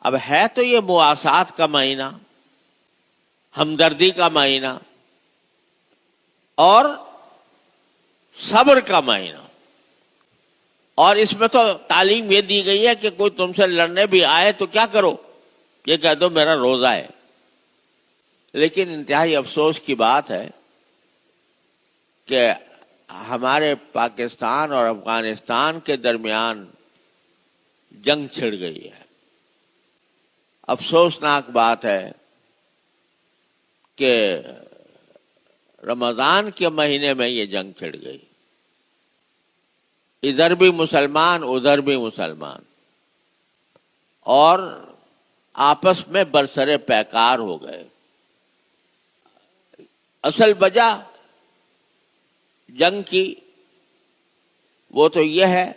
اب ہے تو یہ مواسات کا مہینہ، ہمدردی کا مہینہ اور صبر کا مہینہ، اور اس میں تو تعلیم یہ دی گئی ہے کہ کوئی تم سے لڑنے بھی آئے تو کیا کرو، یہ کہہ دو میرا روزہ ہے۔ لیکن انتہائی افسوس کی بات ہے کہ ہمارے پاکستان اور افغانستان کے درمیان جنگ چھڑ گئی ہے۔ افسوسناک بات ہے کہ رمضان کے مہینے میں یہ جنگ چھڑ گئی، ادھر بھی مسلمان ادھر بھی مسلمان، اور آپس میں برسر پیکار ہو گئے۔ اصل وجہ جنگ کی وہ تو یہ ہے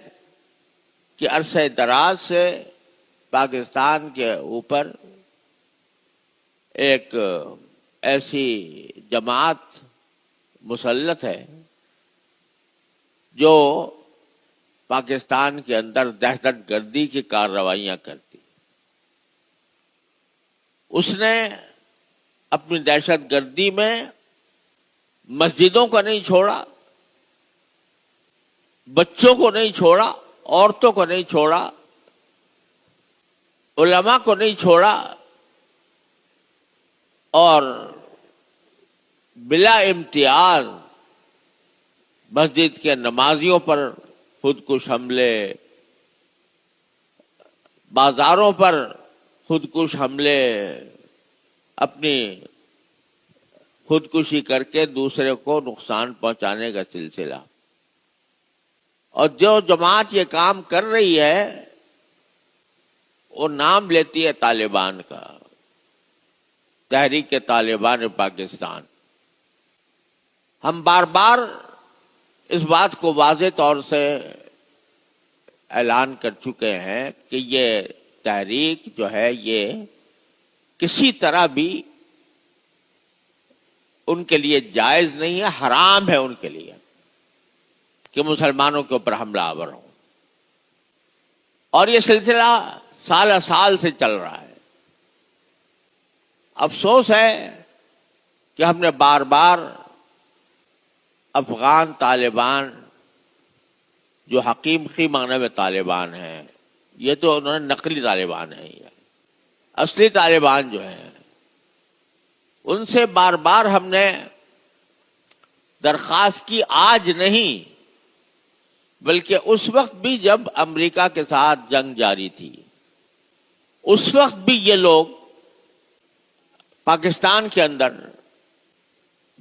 کہ عرصہ دراز سے پاکستان کے اوپر ایک ایسی جماعت مسلط ہے جو پاکستان کے اندر دہشت گردی کی کارروائیاں کرتی۔ اس نے اپنی دہشت گردی میں مسجدوں کو نہیں چھوڑا، بچوں کو نہیں چھوڑا، عورتوں کو نہیں چھوڑا، علماء کو نہیں چھوڑا، اور بلا امتیاز مسجد کے نمازیوں پر خودکش حملے، بازاروں پر خودکش حملے، اپنی خودکشی کر کے دوسرے کو نقصان پہنچانے کا سلسلہ۔ اور جو جماعت یہ کام کر رہی ہے وہ نام لیتی ہے طالبان کا، تحریک طالبان پاکستان۔ ہم بار بار اس بات کو واضح طور سے اعلان کر چکے ہیں کہ یہ تحریک جو ہے یہ کسی طرح بھی ان کے لیے جائز نہیں ہے، حرام ہے ان کے لیے کہ مسلمانوں کے اوپر حملہ آور ہو، اور یہ سلسلہ سال سال سے چل رہا ہے۔ افسوس ہے کہ ہم نے بار بار افغان طالبان جو حقیقی معنی میں طالبان ہیں، یہ تو انہوں نے نقلی طالبان ہیں، یہ اصلی طالبان جو ہیں ان سے بار بار ہم نے درخواست کی، آج نہیں بلکہ اس وقت بھی جب امریکہ کے ساتھ جنگ جاری تھی، اس وقت بھی یہ لوگ پاکستان کے اندر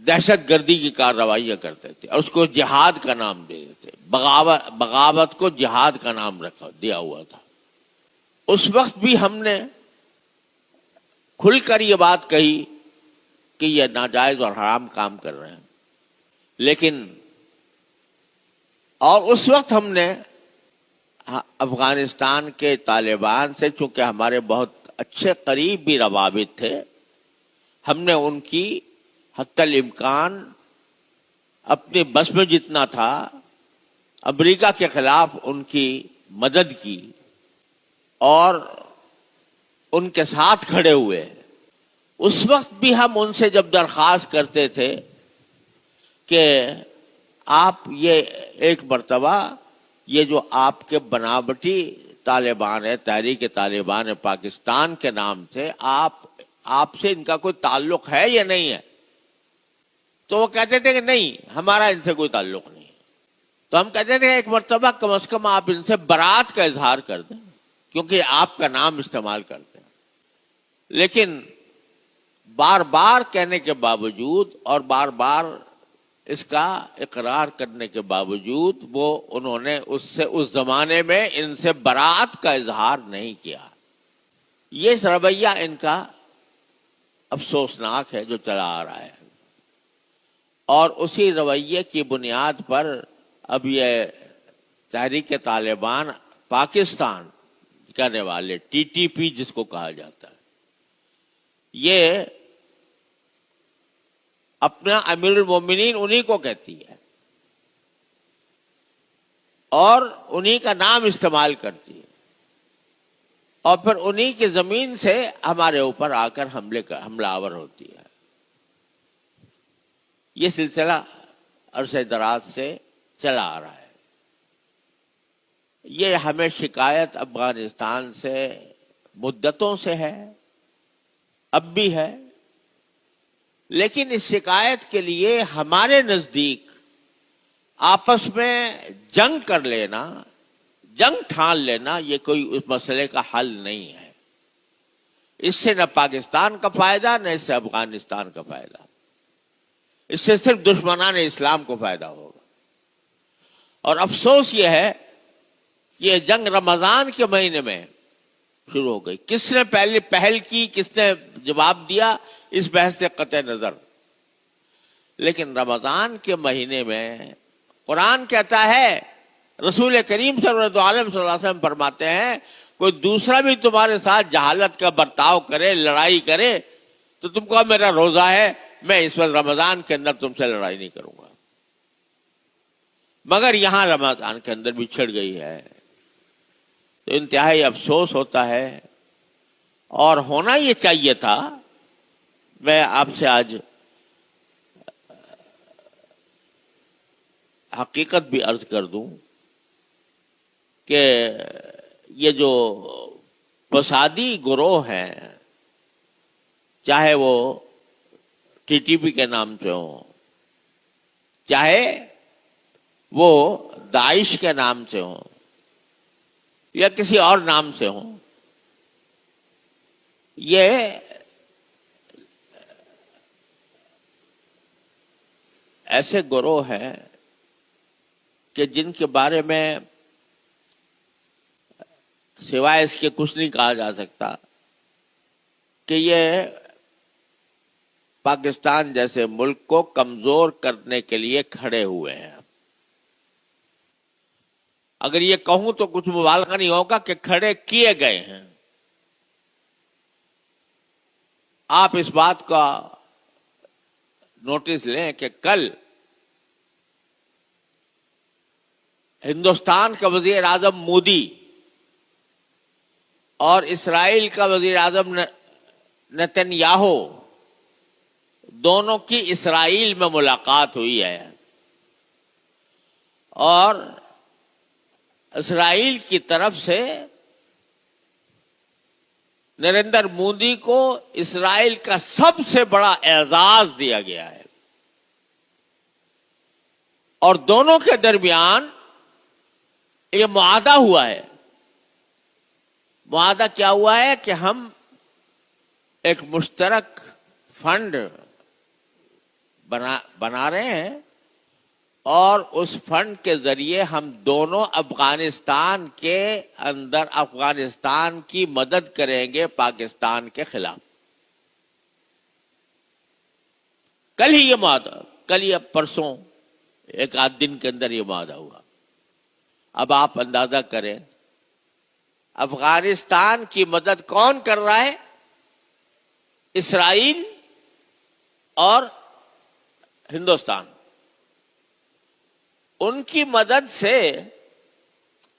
دہشت گردی کی کارروائیاں کرتے تھے اور اس کو جہاد کا نام دے دیتے، بغاوت کو جہاد کا نام دیا ہوا تھا۔ اس وقت بھی ہم نے کھل کر یہ بات کہی کہ یہ ناجائز اور حرام کام کر رہے ہیں، لیکن اور اس وقت ہم نے افغانستان کے طالبان سے، چونکہ ہمارے بہت اچھے قریبی روابط تھے، ہم نے ان کی حتی الامکان اپنی بس میں جتنا تھا امریکہ کے خلاف ان کی مدد کی اور ان کے ساتھ کھڑے ہوئے۔ اس وقت بھی ہم ان سے جب درخواست کرتے تھے کہ آپ یہ ایک مرتبہ یہ جو آپ کے بناوٹی طالبان ہے، تحریک طالبان پاکستان کے نام سے، آپ سے ان کا کوئی تعلق ہے یا نہیں ہے؟ تو وہ کہتے تھے کہ نہیں، ہمارا ان سے کوئی تعلق نہیں ہے۔ تو ہم کہتے تھے ایک مرتبہ کم از کم آپ ان سے برات کا اظہار کر دیں، کیونکہ آپ کا نام استعمال کرتے ہیں۔ لیکن بار بار کہنے کے باوجود اور بار بار اس کا اقرار کرنے کے باوجود وہ انہوں نے اس زمانے میں ان سے برات کا اظہار نہیں کیا۔ یہ رویہ ان کا افسوسناک ہے جو چلا آ رہا ہے، اور اسی رویے کی بنیاد پر اب یہ تحریک طالبان پاکستان کرنے والے ٹی ٹی پی جس کو کہا جاتا ہے، یہ اپنا امیر المومنین انہی کو کہتی ہے اور انہی کا نام استعمال کرتی ہے۔ اور پھر انہی کی زمین سے ہمارے اوپر آ کر حملہ آور ہوتی ہے. یہ سلسلہ عرصہ دراز سے چلا آ رہا ہے. یہ ہمیں شکایت افغانستان سے مدتوں سے ہے، اب بھی ہے، لیکن اس شکایت کے لیے ہمارے نزدیک آپس میں جنگ کر لینا، جنگ ٹھان لینا، یہ کوئی اس مسئلے کا حل نہیں ہے. اس سے نہ پاکستان کا فائدہ، نہ اس سے افغانستان کا فائدہ. اس سے صرف دشمنان اسلام کو فائدہ ہوگا. اور افسوس یہ ہے کہ یہ جنگ رمضان کے مہینے میں شروع ہو گئی. کس نے پہل کی، کس نے جواب دیا، اس بحث سے قطع نظر. لیکن رمضان کے مہینے میں قرآن کہتا ہے، رسول کریم صلی اللہ علیہ وسلم فرماتے ہیں، کوئی دوسرا بھی تمہارے ساتھ جہالت کا برتاؤ کرے، لڑائی کرے، تو تم کو میرا روزہ ہے، میں اس وقت رمضان کے اندر تم سے لڑائی نہیں کروں گا. مگر یہاں رمضان کے اندر بھی چھڑ گئی ہے. تو انتہائی افسوس ہوتا ہے، اور ہونا یہ چاہیے تھا. میں آپ سے آج حقیقت بھی عرض کر دوں کہ یہ جو فسادی گروہ ہیں، چاہے وہ ٹی ٹی پی کے نام سے ہوں، چاہے وہ داعش کے نام سے ہوں، یا کسی اور نام سے ہوں، یہ ایسے گروہ ہیں کہ جن کے بارے میں سوائے اس کے کچھ نہیں کہا جا سکتا کہ یہ پاکستان جیسے ملک کو کمزور کرنے کے لیے کھڑے ہوئے ہیں. اگر یہ کہوں تو کچھ مبالغہ نہیں ہوگا کہ کھڑے کیے گئے ہیں. آپ اس بات کا نوٹس لیں کہ کل ہندوستان کا وزیر اعظم مودی اور اسرائیل کا وزیر اعظم نتن یاہو دونوں کی اسرائیل میں ملاقات ہوئی ہے، اور اسرائیل کی طرف سے نریندر مودی کو اسرائیل کا سب سے بڑا اعزاز دیا گیا ہے. اور دونوں کے درمیان یہ معاہدہ ہوا ہے. معاہدہ کیا ہوا ہے کہ ہم ایک مشترک فنڈ بنا رہے ہیں، اور اس فنڈ کے ذریعے ہم دونوں افغانستان کے اندر افغانستان کی مدد کریں گے پاکستان کے خلاف. کل ہی یہ معاہدہ، کل یا پرسوں، ایک آدھ دن کے اندر یہ معاہدہ ہوا. اب آپ اندازہ کریں افغانستان کی مدد کون کر رہا ہے؟ اسرائیل اور ہندوستان. ان کی مدد سے،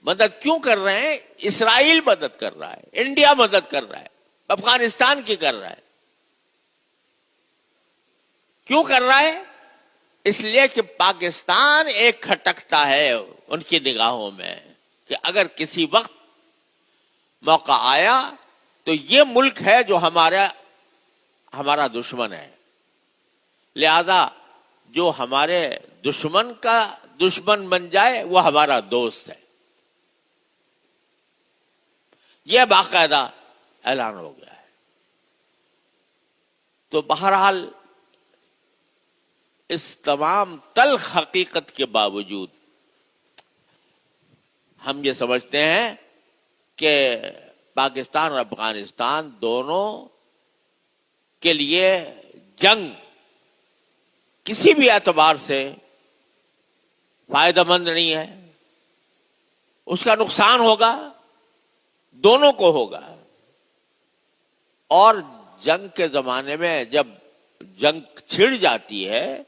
مدد کیوں کر رہے ہیں؟ اسرائیل مدد کر رہا ہے، انڈیا مدد کر رہا ہے، افغانستان کی کر رہا ہے. کیوں کر رہا ہے؟ اس لیے کہ پاکستان ایک کھٹکتا ہے ان کی نگاہوں میں کہ اگر کسی وقت موقع آیا تو یہ ملک ہے جو ہمارا دشمن ہے، لہذا جو ہمارے دشمن کا دشمن بن جائے وہ ہمارا دوست ہے. یہ باقاعدہ اعلان ہو گیا ہے. تو بہرحال اس تمام تلخ حقیقت کے باوجود ہم یہ سمجھتے ہیں کہ پاکستان اور افغانستان دونوں کے لیے جنگ کسی بھی اعتبار سے فائدہ مند نہیں ہے. اس کا نقصان ہوگا، دونوں کو ہوگا. اور جنگ کے زمانے میں جب جنگ چھڑ جاتی ہے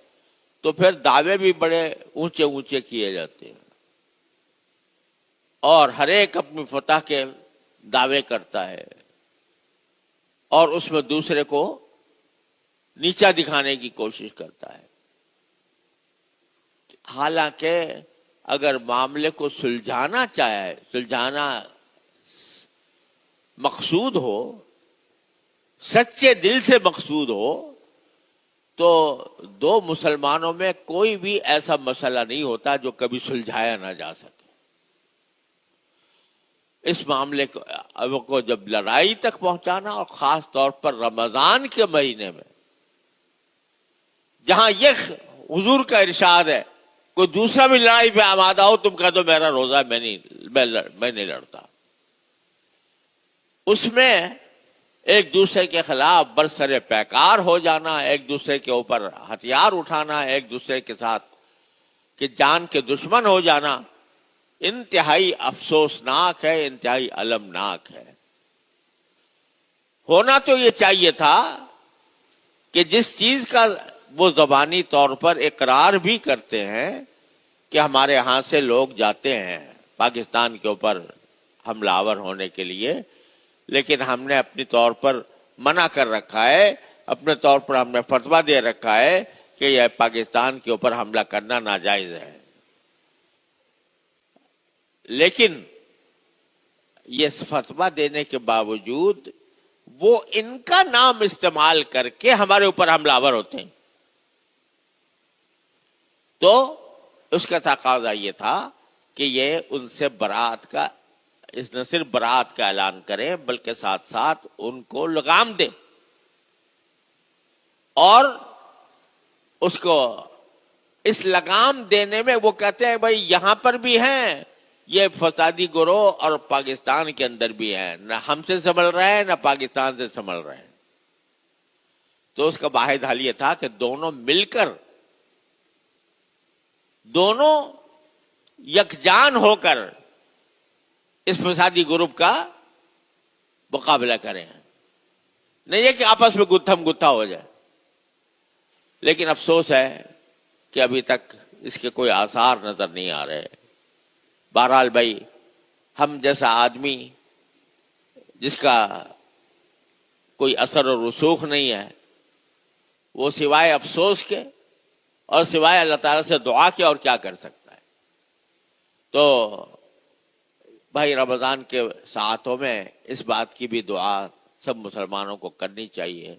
تو پھر دعوے بھی بڑے اونچے اونچے کیے جاتے ہیں، اور ہر ایک اپنی فتح کے دعوے کرتا ہے اور اس میں دوسرے کو نیچا دکھانے کی کوشش کرتا ہے. حالانکہ اگر معاملے کو سلجھانا مقصود ہو، سچے دل سے مقصود ہو، تو دو مسلمانوں میں کوئی بھی ایسا مسئلہ نہیں ہوتا جو کبھی سلجھایا نہ جا سکے. اس معاملے کو جب لڑائی تک پہنچانا، اور خاص طور پر رمضان کے مہینے میں جہاں یہ حضور کا ارشاد ہے، کوئی دوسرا بھی لڑائی پہ آمادہ ہو، تم کہہ دو میرا روزہ میں نہیں لڑتا. اس میں ایک دوسرے کے خلاف برسر پیکار ہو جانا، ایک دوسرے کے اوپر ہتھیار اٹھانا، ایک دوسرے کے ساتھ کہ جان کے دشمن ہو جانا انتہائی افسوسناک ہے، انتہائی المناک ہے. ہونا تو یہ چاہیے تھا کہ جس چیز کا وہ زبانی طور پر اقرار بھی کرتے ہیں کہ ہمارے ہاں سے لوگ جاتے ہیں پاکستان کے اوپر حملہ آور ہونے کے لیے، لیکن ہم نے اپنی طور پر منع کر رکھا ہے، اپنے طور پر ہم نے فتویٰ دے رکھا ہے کہ یہ پاکستان کے اوپر حملہ کرنا ناجائز ہے. لیکن یہ فتویٰ دینے کے باوجود وہ ان کا نام استعمال کر کے ہمارے اوپر حملہ آور ہوتے ہیں. تو اس کا تقاضا یہ تھا کہ یہ ان سے برات کا، نہ صرف برات کا اعلان کریں بلکہ ساتھ ساتھ ان کو لگام دیں، اور اس کو اس لگام دینے میں وہ کہتے ہیں بھائی یہاں پر بھی ہیں یہ فسادی گروہ اور پاکستان کے اندر بھی ہیں، نہ ہم سے سنبھل رہے ہیں نہ پاکستان سے سنبھل رہے ہیں. تو اس کا واحد حل یہ تھا کہ دونوں مل کر، دونوں یکجان ہو کر اس فسادی گروپ کا مقابلہ کریں. نہیں ہے کہ آپس میں گتھم گتھا ہو جائے. لیکن افسوس ہے کہ ابھی تک اس کے کوئی آثار نظر نہیں آ رہے. بہرحال بھائی، ہم جیسا آدمی جس کا کوئی اثر و رسوخ نہیں ہے، وہ سوائے افسوس کے اور سوائے اللہ تعالیٰ سے دعا کے اور کیا کر سکتا ہے. تو بھائی رمضان کے ساعتوں میں اس بات کی بھی دعا سب مسلمانوں کو کرنی چاہیے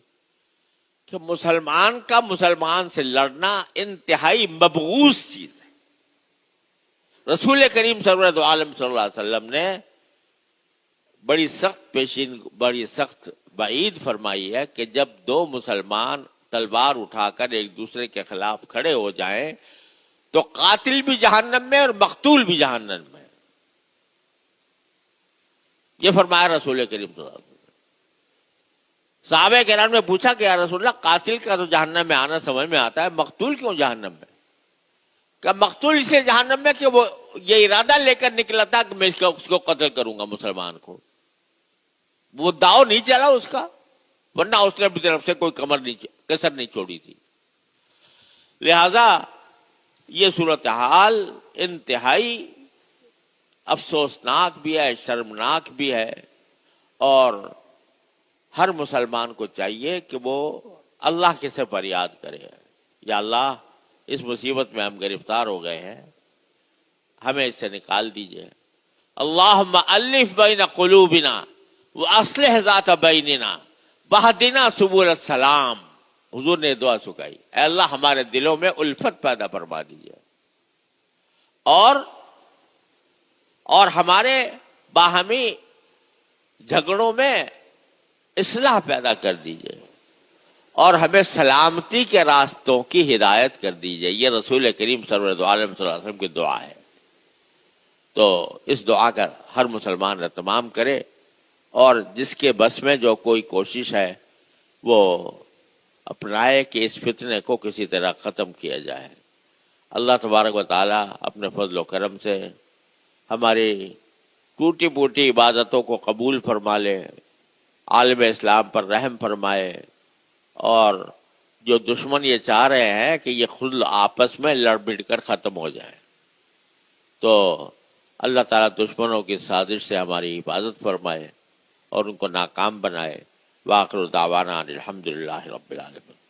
کہ مسلمان کا مسلمان سے لڑنا انتہائی مبغوض چیز ہے. رسول کریم سرورت عالم صلی اللہ علیہ وسلم نے بڑی سخت وعید فرمائی ہے کہ جب دو مسلمان تلوار اٹھا کر ایک دوسرے کے خلاف کھڑے ہو جائیں تو قاتل بھی جہنم میں اور مقتول بھی جہنم میں. یہ فرمایا رسول کریم صلی اللہ علیہ وسلم. صحابہ کرام نے پوچھا کہ یا رسول اللہ، قاتل کا تو جہنم میں آنا سمجھ میں آتا ہے، مقتول کیوں جہنم میں؟ کہ مقتول اسے جہنم میں کہ وہ یہ ارادہ لے کر نکلا تھا کہ میں اس کو قتل کروں گا، مسلمان کو. وہ داؤ نہیں چلا اس کا، ورنہ اس نے اپنی طرف سے کوئی کسر نہیں چھوڑی تھی. لہذا یہ صورتحال انتہائی افسوسناک بھی ہے، شرمناک بھی ہے، اور ہر مسلمان کو چاہیے کہ وہ اللہ کے سے فریاد کرے، یا اللہ اس مصیبت میں ہم گرفتار ہو گئے ہیں، ہمیں اس سے نکال دیجئے. اللہم الف بین قلوبنا واصلح ذات بیننا واہدنا سبل السلام. حضور نے دعا سکھائی، اے اللہ ہمارے دلوں میں الفت پیدا فرما دیجئے اور ہمارے باہمی جھگڑوں میں اصلاح پیدا کر دیجئے، اور ہمیں سلامتی کے راستوں کی ہدایت کر دیجئے. یہ رسول کریم سرورت عالم صلی اللہ علیہ وسلم کی دعا ہے. تو اس دعا کا ہر مسلمان اہتمام کرے، اور جس کے بس میں جو کوئی کوشش ہے وہ اپنائے کہ اس فتنے کو کسی طرح ختم کیا جائے. اللہ تبارک و تعالی اپنے فضل و کرم سے ہماری ٹوٹی پوٹی عبادتوں کو قبول فرما لے، عالم اسلام پر رحم فرمائے، اور جو دشمن یہ چاہ رہے ہیں کہ یہ خود آپس میں لڑ بڑھ کر ختم ہو جائے، تو اللہ تعالیٰ دشمنوں کی سازش سے ہماری حفاظت فرمائے اور ان کو ناکام بنائے۔ وآخر دعوانا الحمدللہ رب العالمین۔